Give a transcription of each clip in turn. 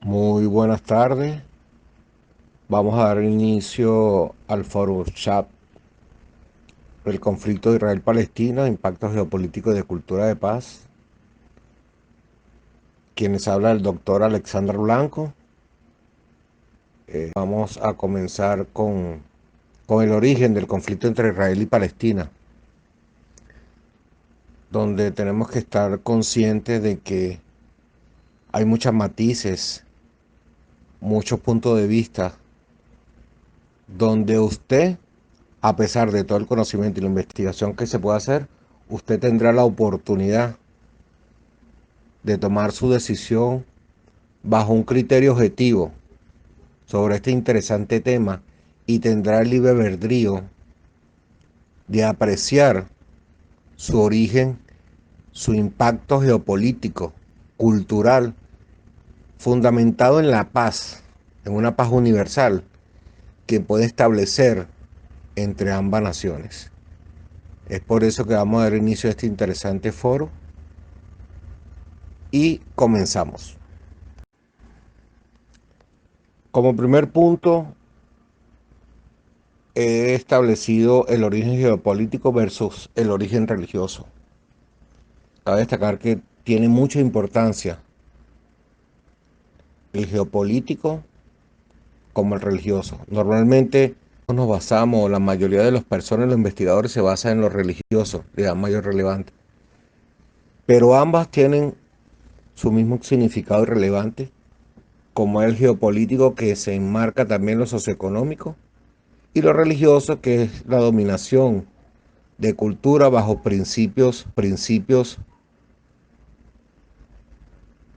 Muy buenas tardes. Vamos a dar inicio al foro chat del conflicto de Israel-Palestina, impacto geopolítico y de cultura de paz. Quienes habla el doctor Alexander Blanco. Vamos a comenzar con el origen del conflicto entre Israel y Palestina, donde tenemos que estar conscientes de que hay muchos matices, muchos puntos de vista, donde usted, a pesar de todo el conocimiento y la investigación que se puede hacer, usted tendrá la oportunidad de tomar su decisión bajo un criterio objetivo sobre este interesante tema y tendrá el libre albedrío de apreciar su origen, su impacto geopolítico, cultural, fundamentado en la paz, en una paz universal que puede establecer entre ambas naciones. Es por eso que vamos a dar inicio a este interesante foro y comenzamos. Como primer punto, he establecido el origen geopolítico versus el origen religioso. Cabe destacar que tiene mucha importancia el geopolítico como el religioso. Normalmente nos basamos, la mayoría de las personas, los investigadores, se basan en lo religioso, le dan mayor relevancia. Pero ambas tienen su mismo significado irrelevante, como el geopolítico, que se enmarca también en lo socioeconómico, y lo religioso, que es la dominación de cultura bajo principios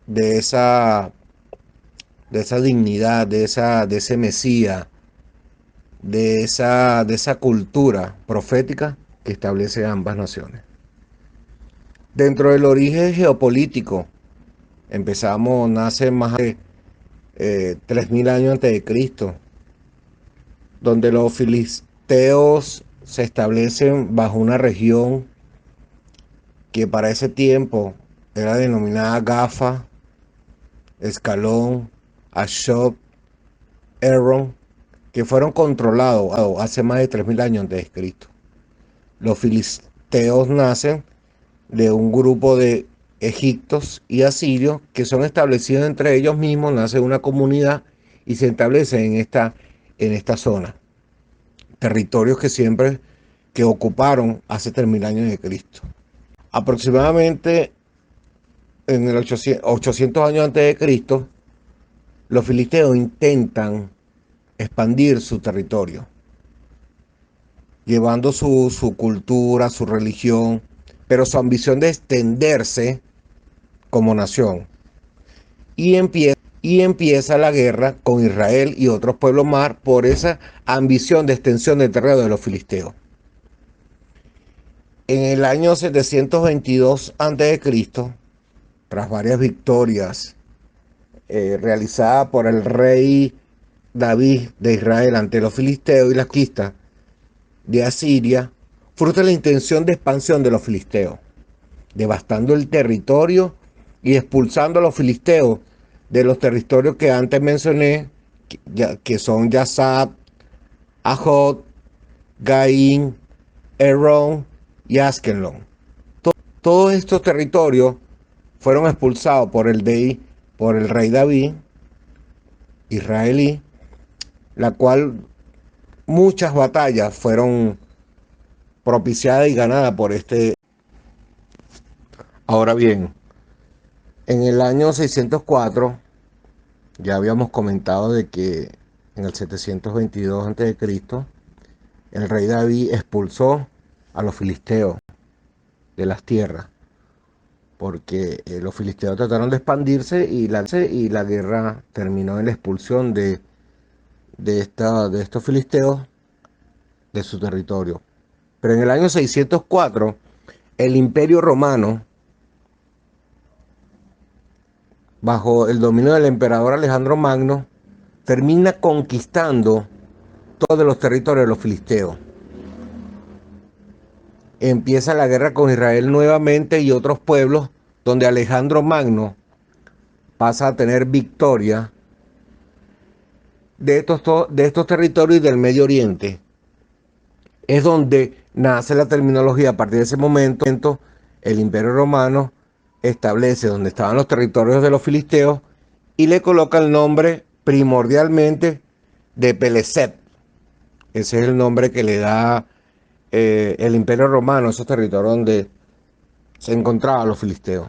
de esa dignidad, de ese Mesías, de esa cultura profética que establece ambas naciones. Dentro del origen geopolítico, nace más de 3000 años antes de Cristo, donde los filisteos se establecen bajo una región que para ese tiempo era denominada Gafa, Escalón, Ashot, Aaron, que fueron controlados hace más de 3000 años antes de Cristo. Los filisteos nacen de un grupo de egipcios y asirios que son establecidos entre ellos mismos, nace una comunidad y se establece en esta zona. Territorios que ocuparon hace 3000 años de Cristo. Aproximadamente en el 800 años antes de Cristo, los filisteos intentan expandir su territorio, llevando su cultura, su religión, pero su ambición de extenderse como nación. Y empieza la guerra con Israel y otros pueblos más por esa ambición de extensión del terreno de los filisteos. En el año 722 a.C., tras varias victorias realizadas por el rey David de Israel ante los filisteos y las conquistas de Asiria, fruto de la intención de expansión de los filisteos, devastando el territorio y expulsando a los filisteos de los territorios que antes mencioné, que son Yazad, Ajot, Gaín, Erón y Askelon. Todos estos territorios fueron expulsados por el rey David, israelí, la cual muchas batallas fueron propiciadas y ganadas por este. Ahora bien, en el año 604, ya habíamos comentado de que en el 722 a.C., el rey David expulsó a los filisteos de las tierras, porque los filisteos trataron de expandirse y la guerra terminó en la expulsión de estos filisteos de su territorio. Pero en el año 604, el Imperio Romano, bajo el dominio del emperador Alejandro Magno, termina conquistando todos los territorios de los filisteos. Empieza la guerra con Israel nuevamente y otros pueblos, donde Alejandro Magno pasa a tener victoria de estos territorios y del Medio Oriente. Es donde nace la terminología. A partir de ese momento, el Imperio Romano establece donde estaban los territorios de los filisteos y le coloca el nombre primordialmente de Peleset. Ese es el nombre que le da el Imperio Romano, esos territorios donde se encontraban los filisteos.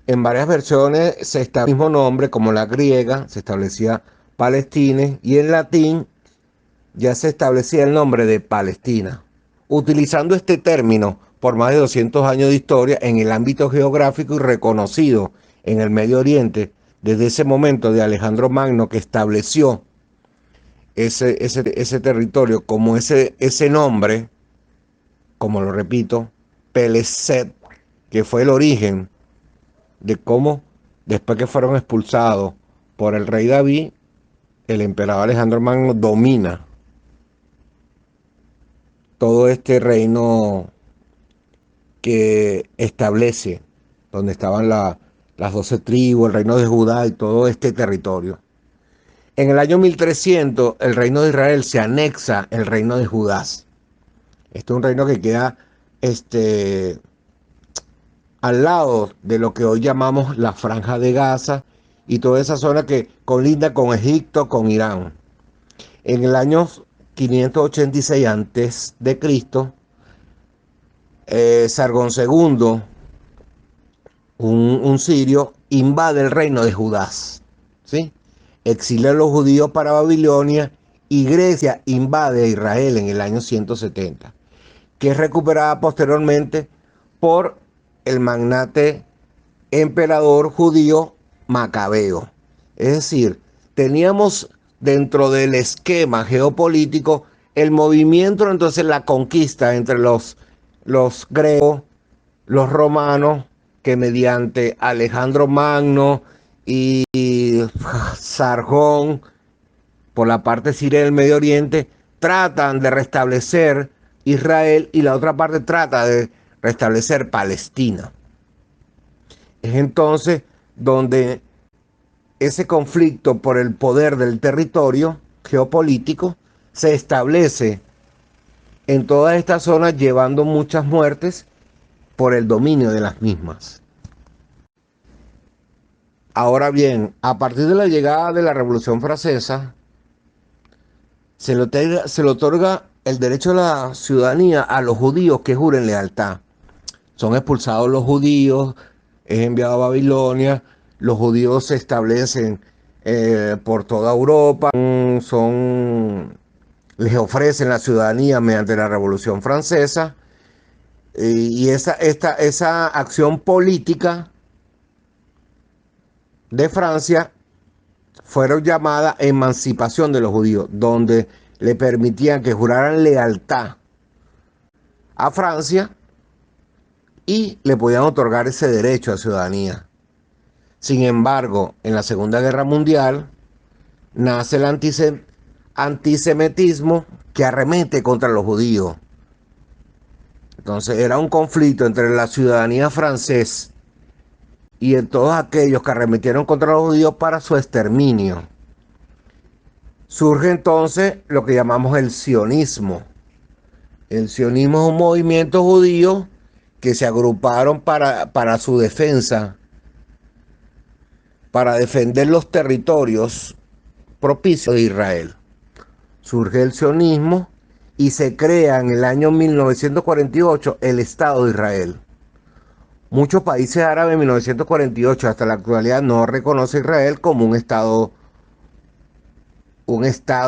En varias versiones se establece el mismo nombre, como la griega, se establecía Palestine, y en latín ya se establecía el nombre de Palestina. Utilizando este término por más de 200 años de historia en el ámbito geográfico y reconocido en el Medio Oriente, desde ese momento de Alejandro Magno, que estableció ese territorio como ese nombre, como lo repito, Peleset, que fue el origen de cómo después que fueron expulsados por el rey David, el emperador Alejandro Magno domina todo este reino que establece, donde estaban las 12 tribus, el reino de Judá y todo este territorio. En el año 1300, el reino de Israel se anexa el reino de Judá. Este es un reino que queda al lado de lo que hoy llamamos la Franja de Gaza y toda esa zona que colinda con Egipto, con Irán. En el año 586 antes de Cristo, Sargón II, un sirio, invade el reino de Judá, ¿sí? Exilia a los judíos para Babilonia y Grecia invade a Israel en el año 170, que es recuperada posteriormente por el magnate emperador judío Macabeo. Es decir, teníamos dentro del esquema geopolítico el movimiento, entonces la conquista entre los griegos, los romanos, que mediante Alejandro Magno y Sargón, por la parte siria del Medio Oriente, tratan de restablecer Israel y la otra parte trata de restablecer Palestina. Es entonces donde ese conflicto por el poder del territorio geopolítico se establece en todas estas zonas, llevando muchas muertes por el dominio de las mismas. Ahora bien, a partir de la llegada de la Revolución Francesa, se le otorga el derecho a la ciudadanía a los judíos que juren lealtad. Son expulsados los judíos, es enviado a Babilonia, los judíos se establecen por toda Europa, les ofrecen la ciudadanía mediante la Revolución Francesa, y esa acción política de Francia fueron llamadas emancipación de los judíos, donde le permitían que juraran lealtad a Francia y le podían otorgar ese derecho a ciudadanía. Sin embargo, en la Segunda Guerra Mundial nace el antisemitismo que arremete contra los judíos. Entonces era un conflicto entre la ciudadanía francesa y en todos aquellos que arremetieron contra los judíos para su exterminio. Surge entonces lo que llamamos el sionismo. El sionismo es un movimiento judío que se agruparon para su defensa, para defender los territorios propicios de Israel. Surge el sionismo y se crea en el año 1948 el Estado de Israel. Muchos países árabes en 1948 hasta la actualidad no reconocen a Israel como un estado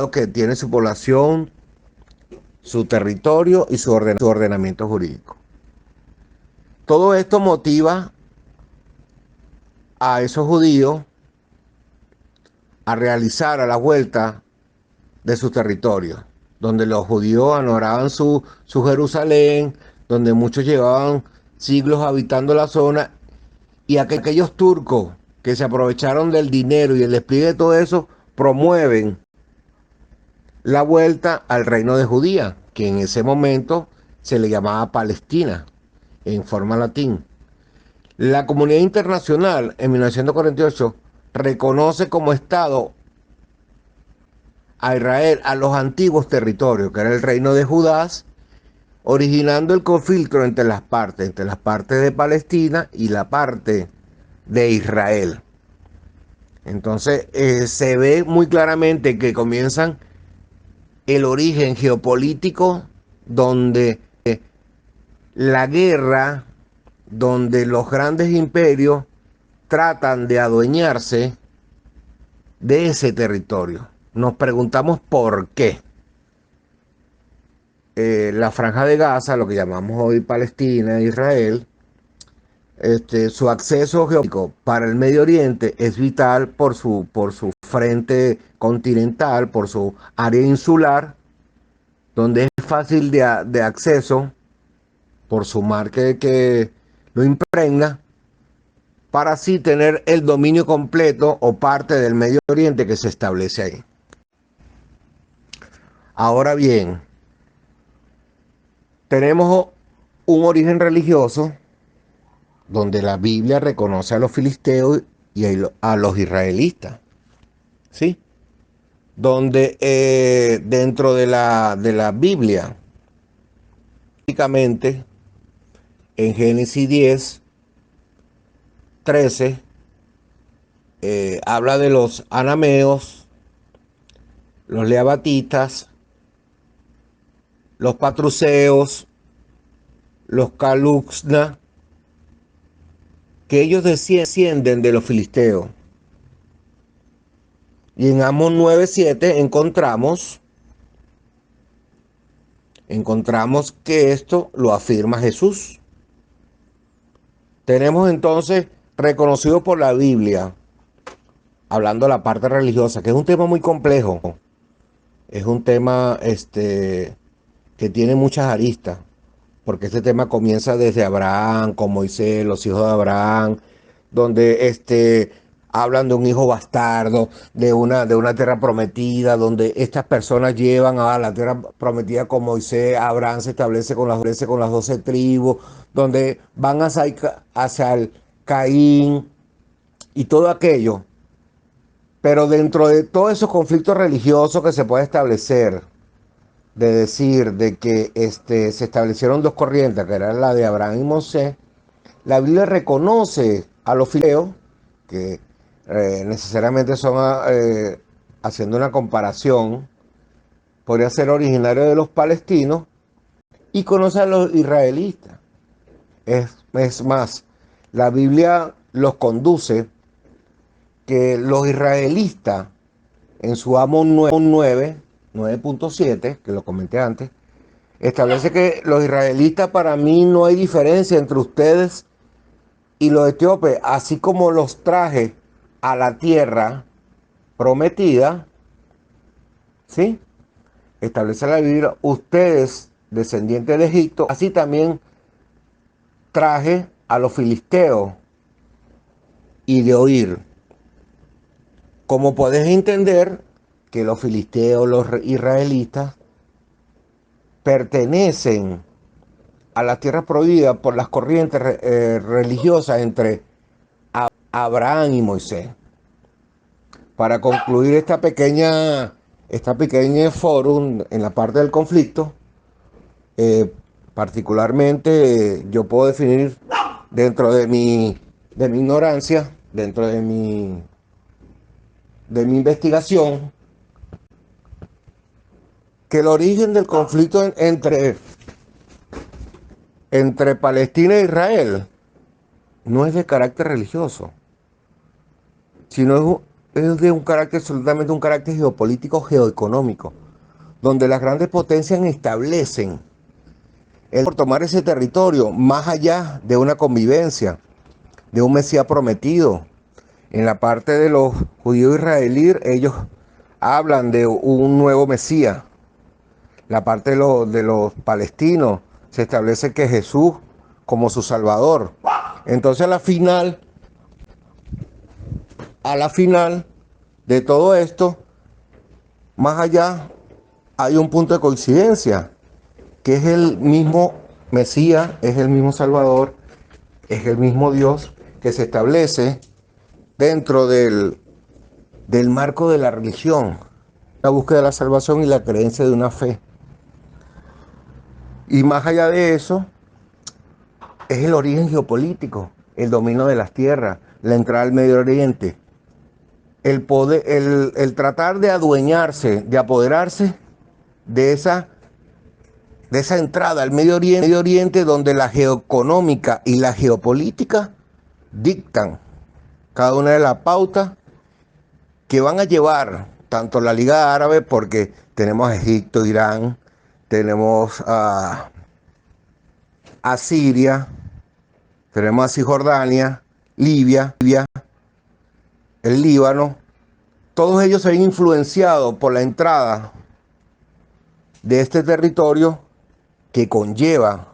que tiene su población, su territorio y su ordenamiento jurídico. Todo esto motiva a esos judíos a realizar a la vuelta de su territorio, donde los judíos añoraban su Jerusalén, donde muchos llevaban siglos habitando la zona, y aquellos turcos que se aprovecharon del dinero y el despliegue de todo eso, promueven la vuelta al reino de Judía, que en ese momento se le llamaba Palestina, en forma latín. La comunidad internacional en 1948 reconoce como Estado a Israel a los antiguos territorios, que era el reino de Judá, originando el conflicto entre las partes de Palestina y la parte de Israel. Entonces se ve muy claramente que comienzan el origen geopolítico donde la guerra, donde los grandes imperios tratan de adueñarse de ese territorio. Nos preguntamos por qué. La Franja de Gaza, lo que llamamos hoy Palestina e Israel, su acceso geográfico para el Medio Oriente es vital por su frente continental, por su área insular, donde es fácil de acceso, por su mar que lo impregna, para así tener el dominio completo o parte del Medio Oriente que se establece ahí. Ahora bien, tenemos un origen religioso donde la Biblia reconoce a los filisteos y a los israelitas, ¿sí? Donde dentro de la Biblia, prácticamente en Génesis 10, 13, habla de los anameos, los leabatitas, los patruceos, los caluxna, que ellos descienden de los filisteos. Y en Amós 9:7 encontramos que esto lo afirma Jesús. Tenemos entonces reconocido por la Biblia, hablando de la parte religiosa, que es un tema muy complejo. Es un tema que tiene muchas aristas, porque este tema comienza desde Abraham, con Moisés, los hijos de Abraham, donde hablan de un hijo bastardo, de una tierra prometida, donde estas personas llevan a la tierra prometida con Moisés. Abraham se establece con las 12 tribus, donde van hacia el Caín y todo aquello. Pero dentro de todos esos conflictos religiosos que se puede establecer, de decir de que se establecieron dos corrientes, que eran la de Abraham y Moisés, la Biblia reconoce a los filisteos, que necesariamente son, haciendo una comparación, podría ser originario de los palestinos, y conoce a los israelitas. Es más, la Biblia los conduce que los israelitas, en su Amós 9.7, que lo comenté antes, establece que los israelitas, para mí no hay diferencia entre ustedes y los etíopes, así como los traje a la tierra prometida, ¿sí? Establece la Biblia, ustedes, descendientes de Egipto, así también traje a los filisteos y de oír. Como puedes entender que los filisteos, los israelitas, pertenecen a las tierras prohibidas por las corrientes religiosas entre Abraham y Moisés. Para concluir esta pequeña fórum en la parte del conflicto, particularmente yo puedo definir dentro de mi ignorancia, dentro de mi investigación, que el origen del conflicto entre Palestina e Israel no es de carácter religioso, sino es de un carácter, absolutamente un carácter geopolítico, geoeconómico, donde las grandes potencias establecen por tomar ese territorio más allá de una convivencia, de un Mesías prometido. En la parte de los judíos israelíes, ellos hablan de un nuevo Mesías. La parte de los palestinos se establece que Jesús como su Salvador. Entonces a la final de todo esto, más allá hay un punto de coincidencia, que es el mismo Mesías, es el mismo Salvador, es el mismo Dios que se establece dentro del marco de la religión. la búsqueda de la salvación y la creencia de una fe. Y más allá de eso, es el origen geopolítico, el dominio de las tierras, la entrada al Medio Oriente, el poder, el tratar de adueñarse, de apoderarse de esa entrada al Medio Oriente donde la geoeconómica y la geopolítica dictan cada una de las pautas que van a llevar tanto la Liga Árabe, porque tenemos a Egipto, Irán, tenemos a Siria, tenemos a Cisjordania, Libia, el Líbano. Todos ellos se ven influenciados por la entrada de este territorio que conlleva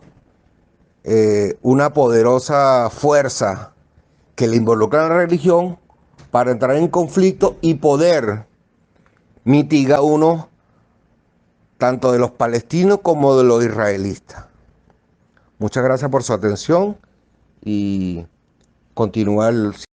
una poderosa fuerza que le involucra en la religión para entrar en conflicto y poder mitigar uno tanto de los palestinos como de los israelitas. Muchas gracias por su atención y continúa el